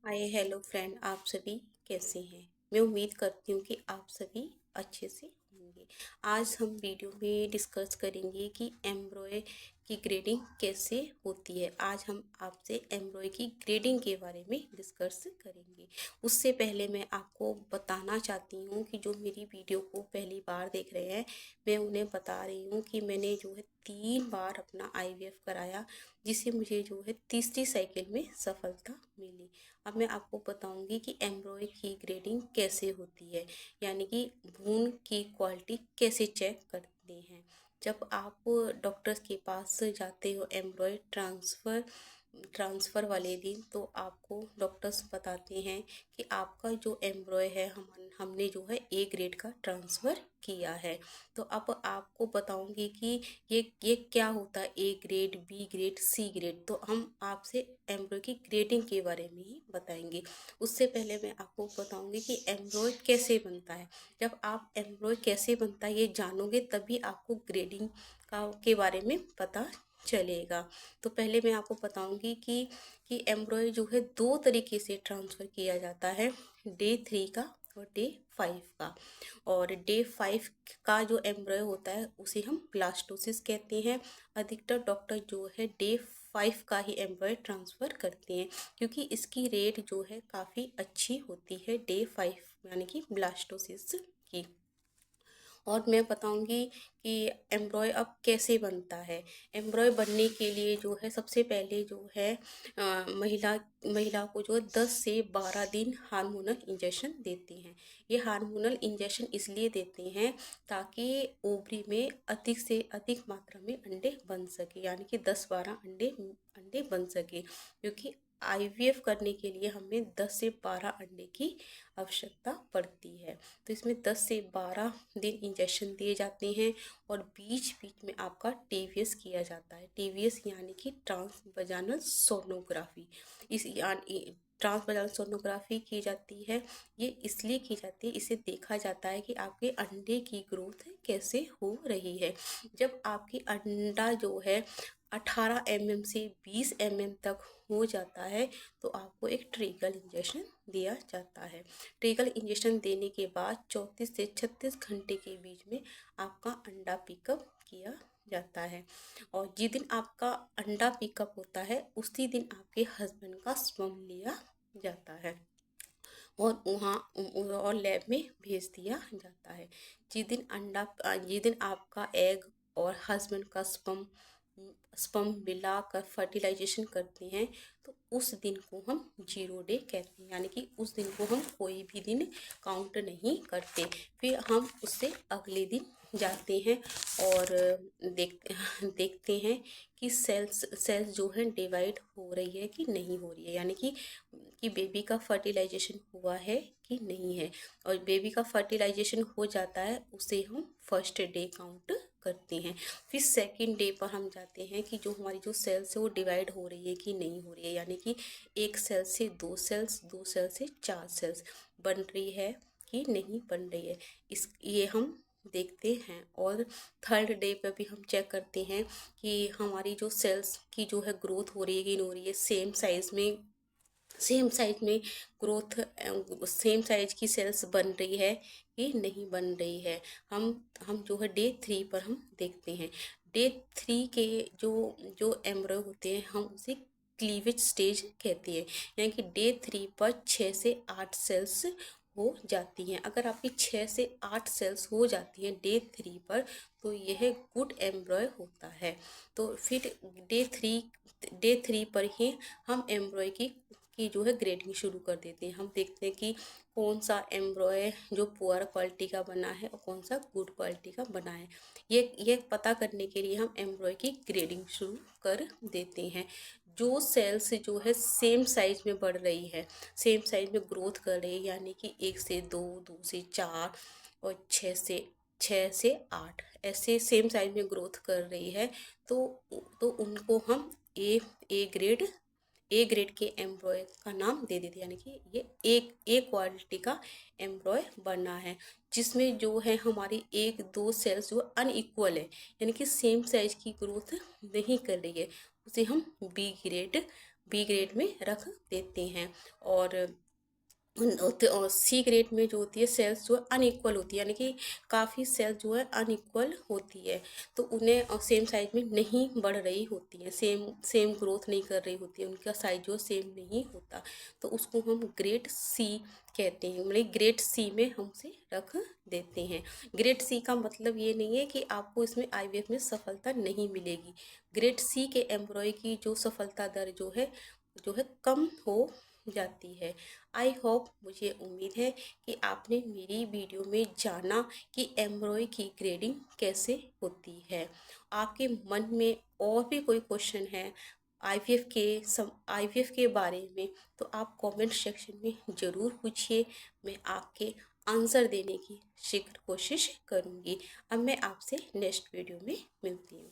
Hi hello friend, आप सभी कैसे हैं। मैं उम्मीद करती हूँ कि आप सभी अच्छे से होंगे। आज हम वीडियो में डिस्कस करेंगे कि एम्ब्रॉय की ग्रेडिंग कैसे होती है। आज हम आपसे एम्ब्रॉय की ग्रेडिंग के बारे में डिस्कस करेंगे। उससे पहले मैं आपको बताना चाहती हूँ कि जो मेरी वीडियो को पहली बार देख रहे हैं, मैं उन्हें बता रही हूँ कि मैंने जो है 3 बार अपना आईवीएफ कराया, जिससे मुझे जो है तीसरी साइकिल में सफलता मिली। अब मैं आपको बताऊंगी कि एम्ब्रॉय की ग्रेडिंग कैसे होती है, यानी कि भ्रूण की क्वालिटी कैसे चेक करते हैं। जब आप डॉक्टर्स के पास जाते हो एम्ब्रॉय ट्रांसफ़र वाले दिन, तो आपको डॉक्टर्स बताते हैं कि आपका जो एम्ब्रॉय है हमने जो है ए ग्रेड का ट्रांसफ़र किया है। तो अब आपको बताऊंगी कि ये क्या होता है, A grade, B grade, C grade. तो हम आपसे एम्ब्रॉय की ग्रेडिंग के बारे में ही बताएंगे। उससे पहले मैं आपको बताऊंगी कि एम्ब्रॉय कैसे बनता है। जब आप एम्ब्रॉय कैसे बनता है ये जानोगे, तभी आपको ग्रेडिंग के बारे में पता चलेगा। तो पहले मैं आपको बताऊंगी कि एम्ब्रॉय जो है 2 तरीके से ट्रांसफ़र किया जाता है, डे 3 का और डे 5 का। और डे 5 का जो एम्ब्रॉय होता है उसे हम ब्लास्टोसिस कहते हैं। अधिकतर डॉक्टर जो है डे 5 का ही एम्ब्रॉय ट्रांसफ़र करते हैं, क्योंकि इसकी रेट जो है काफ़ी अच्छी होती है डे 5 यानी कि ब्लास्टोसिस की। और मैं बताऊंगी कि एम्ब्रॉय अब कैसे बनता है। एम्ब्रॉय बनने के लिए जो है सबसे पहले जो है महिला महिला को जो है 10 से 12 दिन हार्मोनल इंजेक्शन देते हैं। ये हार्मोनल इंजेक्शन इसलिए देते हैं ताकि ओवरी में अधिक से अधिक मात्रा में अंडे बन सके, यानी कि 10-12 अंडे अंडे बन सके, क्योंकि आईवीएफ करने के लिए हमें 10 से 12 अंडे की आवश्यकता पड़ती है। तो इसमें 10 से 12 दिन इंजेक्शन दिए जाते हैं और बीच बीच में आपका टीवीएस किया जाता है। टीवीएस यानी कि ट्रांस वजानल सोनोग्राफी। इस यानी ट्रांस वजानल सोनोग्राफी की जाती है। ये इसलिए की जाती है, इसे देखा जाता है कि आपके अंडे की ग्रोथ कैसे हो रही है। जब आपकी अंडा जो है 18 mm से 20 mm तक हो जाता है, तो आपको एक ट्रिकल इंजेक्शन दिया जाता है। ट्रिकल इंजेक्शन देने के बाद 34 से 36 घंटे के बीच में आपका अंडा पिकअप किया जाता है। और जिस दिन आपका अंडा पिकअप होता है उसी दिन आपके हस्बैंड का स्पर्म लिया जाता है और वहाँ और लैब में भेज दिया जाता है। जिस दिन आपका एग और हस्बैंड का स्पर्म मिलाकर फर्टिलाइजेशन करते हैं, तो उस दिन को हम 0 डे कहते हैं, यानी कि उस दिन को हम कोई भी दिन काउंट नहीं करते। फिर हम उससे अगले दिन जाते हैं और देखते हैं कि सेल्स जो है डिवाइड हो रही है कि नहीं हो रही है, यानी कि बेबी का फर्टिलाइजेशन हुआ है कि नहीं है। और बेबी का फर्टिलाइजेशन हो जाता है उसे हम फर्स्ट डे काउंट करते हैं। फिर सेकंड डे पर हम जाते हैं कि जो हमारी जो सेल्स है वो डिवाइड हो रही है कि नहीं हो रही है, यानी कि एक सेल से 2 सेल्स, 2 सेल से 4 सेल्स बन रही है कि नहीं बन रही है, ये हम देखते हैं। और थर्ड डे पर भी हम चेक करते हैं कि हमारी जो सेल्स की जो है ग्रोथ हो रही है कि नहीं हो रही है, सेम साइज में ग्रोथ, सेम साइज की सेल्स बन रही है कि नहीं बन रही है। हम जो है डे 3 पर हम देखते हैं। डे 3 के जो जो एम्ब्रॉय होते हैं हम उसे क्लीवेज स्टेज कहते हैं, यानी कि डे 3 पर 6 से 8 सेल्स हो जाती हैं। अगर आपकी 6 से 8 सेल्स हो जाती हैं डे 3 पर, तो यह गुड एम्ब्रॉय होता है। तो फिर डे 3 पर ही हम एम्ब्रॉय की जो है ग्रेडिंग शुरू कर देते हैं। हम देखते हैं कि कौन सा एम्ब्रॉय जो पुअर क्वालिटी का बना है और कौन सा गुड क्वालिटी का बना है। ये पता करने के लिए हम एम्ब्रॉय की ग्रेडिंग शुरू कर देते हैं। जो सेल्स जो है सेम साइज में बढ़ रही है, सेम साइज में ग्रोथ कर रही है, यानी कि 1 से 2, 2 से 4 और 6 से 8 ऐसे सेम साइज में ग्रोथ कर रही है, तो उनको हम ए ग्रेड के एम्ब्रॉय का नाम दे देते, यानी कि ये एक ए क्वालिटी का एम्ब्रॉय बना है, जिसमें जो है हमारी 1-2 सेल्स जो अनइक्वल है, यानी कि सेम साइज की ग्रोथ नहीं कर रही है, उसे हम बी ग्रेड बी ग्रेड में रख देते हैं। और सी ग्रेड में जो होती है सेल्स जो है अनइक्वल होती है, यानी कि काफ़ी सेल्स जो है अनइक्वल होती है, तो उन्हें सेम साइज में नहीं बढ़ रही होती है, सेम सेम ग्रोथ नहीं कर रही होती है, उनका साइज जो सेम नहीं होता, तो उसको हम ग्रेड सी कहते हैं, मतलब ग्रेड सी में हम उसे रख देते हैं। ग्रेड सी का मतलब ये नहीं है कि आपको इसमें आईवीएफ में सफलता नहीं मिलेगी। ग्रेड सी के एम्ब्रॉय की जो सफलता दर जो है कम हो जाती है। आई होप, मुझे उम्मीद है कि आपने मेरी वीडियो में जाना कि एम्ब्रॉय की ग्रेडिंग कैसे होती है। आपके मन में और भी कोई क्वेश्चन है आईवीएफ के बारे में, तो आप कमेंट सेक्शन में ज़रूर पूछिए, मैं आपके आंसर देने की शीघ्र कोशिश करूँगी। अब मैं आपसे नेक्स्ट वीडियो में मिलती हूँ।